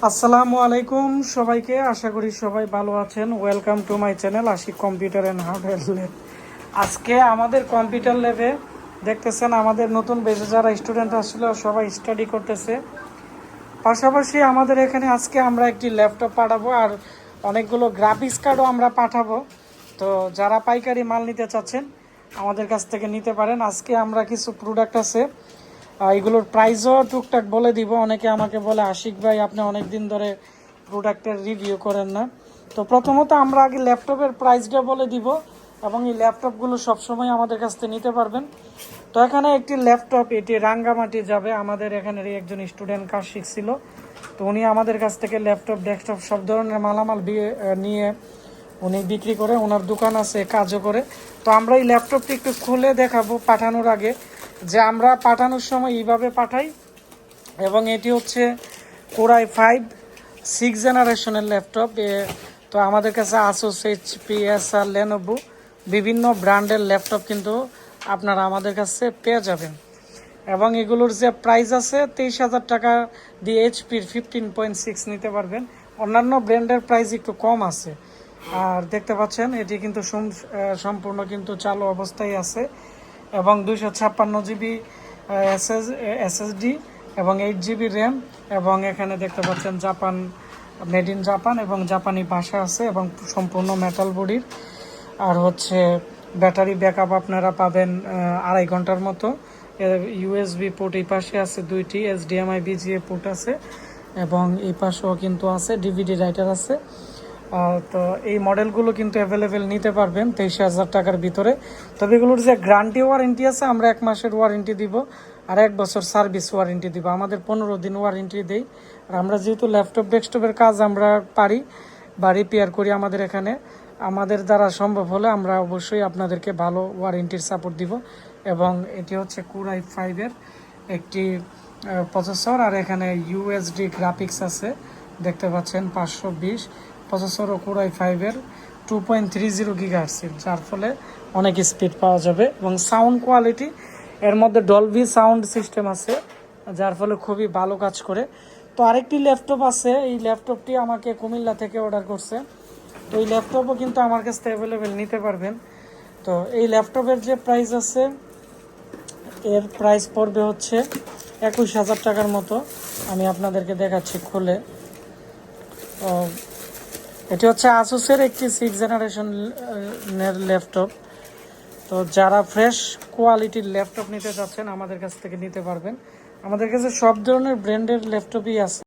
আসসালামু আলাইকুম সবাইকে, আশা করি সবাই ভালো আছেন। Welcome to my channel Ashik computer and hardware lab. আজকে আমাদের কম্পিউটার ল্যাবে দেখতেছেন আমাদের নতুন বেঁচে যারা স্টুডেন্ট আসলে সবাই স্টাডি করতেছে। পাশাপাশি আমাদের এখানে আজকে আমরা একটি ল্যাপটপ পাঠাবো আর অনেকগুলো গ্রাফিক্স কার্ডও আমরা পাঠাবো। তো যারা পাইকারি মাল নিতে চাচ্ছেন আমাদের কাছ থেকে নিতে পারেন। আজকে আমরা কিছু প্রোডাক্ট আছে, এগুলোর প্রাইসও টুকটাক বলে দিব। অনেকে আমাকে বলে আশিক ভাই আপনি অনেক দিন ধরে প্রোডাক্টের রিভিউ করেন না। তো প্রথমত আমরা আগে ল্যাপটপের প্রাইসটা বলে দিব এবং এই ল্যাপটপগুলো সবসময় আমাদের কাছ থেকে নিতে পারবেন। তো এখানে একটি ল্যাপটপ, এটি রাঙ্গামাটি যাবে। আমাদের এখানেরই একজন স্টুডেন্ট কাজ শিখছিল, তো উনি আমাদের কাছ থেকে ল্যাপটপ ডেস্কটপ সব ধরনের মালামাল নিয়ে উনি বিক্রি করে, ওনার দোকান আছে, কাজও করে। তো আমরা এই ল্যাপটপটি একটু খুলে দেখাবো পাঠানোর আগে, যে আমরা পাঠানোর সময় এইভাবে পাঠাই। এবং এটি হচ্ছে কোরাই 5 6 জেনারেশনের ল্যাপটপ। তো আমাদের কাছে আসুস, এইচপি, এসার, লেনোভো বিভিন্ন ব্র্যান্ডের ল্যাপটপ কিন্তু আপনারা আমাদের কাছে পেয়ে যাবেন। এবং এগুলোর যে প্রাইস আছে 23,000 টাকা দিয়ে এইচপির 15.6 নিতে পারবেন। অন্যান্য ব্র্যান্ডের প্রাইস একটু কম আছে। আর দেখতে পাচ্ছেন এটি কিন্তু সম্পূর্ণ কিন্তু চালু অবস্থায় আছে এবং 256 জিবি এসএসডি এবং 8 জিবি র্যাম। এবং এখানে দেখতে পাচ্ছেন জাপান, মেড ইন জাপান এবং জাপানি ভাষা আছে এবং সম্পূর্ণ মেটাল বডির। আর হচ্ছে ব্যাটারি ব্যাকআপ আপনারা পাবেন 2.5 ঘন্টার মতো। ইউএসবি পোর্ট এই পাশে আছে দুইটি, এইচডিএমআই বিজিএ পোর্ট আছে এবং এই পাশেও কিন্তু আছে ডিভিডি রাইটার আছে। তো এই মডেলগুলো কিন্তু অ্যাভেলেবেল নিতে পারবেন 23,000 টাকার ভিতরে। তবে এগুলোর যে গ্যারান্টি ওয়ারেন্টি আছে, আমরা 1 মাসের ওয়ারেন্টি দিব আর 1 বছর সার্ভিস ওয়ারেন্টি দিব। আমাদের 15 দিন ওয়ারেন্টি দেই। আর আমরা যেহেতু ল্যাপটপ ডেস্কটপের কাজ আমরা পারি বা রিপেয়ার করি আমাদের এখানে, আমাদের দ্বারা সম্ভব হলে আমরা অবশ্যই আপনাদেরকে ভালো ওয়ারেন্টির সাপোর্ট দিব। এবং এটি হচ্ছে কোরাই 5-এর একটি প্রসেসর, আর এখানে ইউএসডি গ্রাফিক্স আছে দেখতে পাচ্ছেন 520 প্রসেসর ও কোরাই 5-এর 2.30 গিগাহার্টজ, যার ফলে অনেক স্পিড পাওয়া যাবে। এবং সাউন্ড কোয়ালিটি এর মধ্যে ডলবি সাউন্ড সিস্টেম আছে, যার ফলে খুবই ভালো কাজ করে। তো আরেকটি ল্যাপটপ আছে, এই ল্যাপটপটি আমাকে কুমিল্লা থেকে অর্ডার করছে। তো এই ল্যাপটপও কিন্তু আমার কাছ থেকে অ্যাভেলেবেল নিতে পারবেন। তো এই ল্যাপটপের যে প্রাইস আছে, এর প্রাইস পড়বে হচ্ছে 21,000 টাকার মতো। আমি আপনাদেরকে দেখাচ্ছি খুলে। এটি হচ্ছে আসুসের একটি 6 জেনারেশনের ল্যাপটপ। তো যারা ফ্রেশ কোয়ালিটির ল্যাপটপ নিতে চাচ্ছেন আমাদের কাছ থেকে নিতে পারবেন। আমাদের কাছে সব ধরনের ব্র্যান্ডের ল্যাপটপই আছে।